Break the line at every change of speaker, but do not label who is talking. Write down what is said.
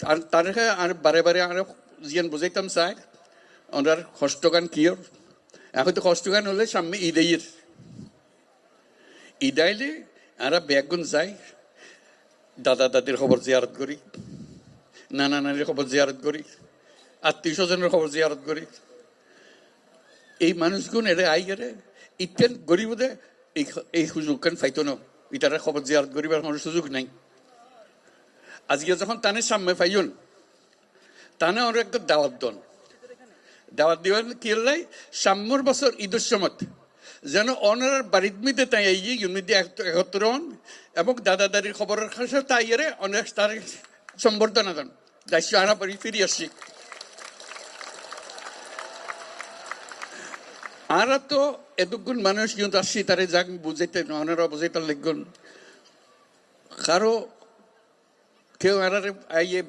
তার আর বারে বারে আর জিয়ান বুঝাইতাম চাই ওনার কষ্টগান কিয়র এখন তো কষ্টগান হলে সামনে ঈদের ঈদ আইলে আমরা ব্যাগুন যাই দাদা দাদির খবর জিয়ারত করি নানা নানির খবর জিয়ারত করি আত্মীয় স্বজনের খবর জিয়ারত করি এই মানুষগুন এরে আই গেলে ইতেন গরিবদে এই সুযোগ কেন পাইতো না ইটারা খবর জিয়ারত করিবার কোনো সুযোগ নাই আজকে যখন তানে সামনে পাইন তানে ওর একটা দাওয়াত দন দাওয়াত দিবেন কি লাই সাম্যর বছর ঈদের সময় যেন অনার বাড়ির মধ্যে তাই ইউনিটি একত্র হন এবং দাদা দাদির খবরের কাছে তাই এরে অনেক তার সম্বর্ধনা দেন দায়িত্ব আনা পারি ফিরে আসছি আর তো এতগুণ মানুষ কিন্তু আসছি তারে যাক বুঝাইতে অনারা বুঝাইতে লিখুন কারো কেউ আর আইয়ে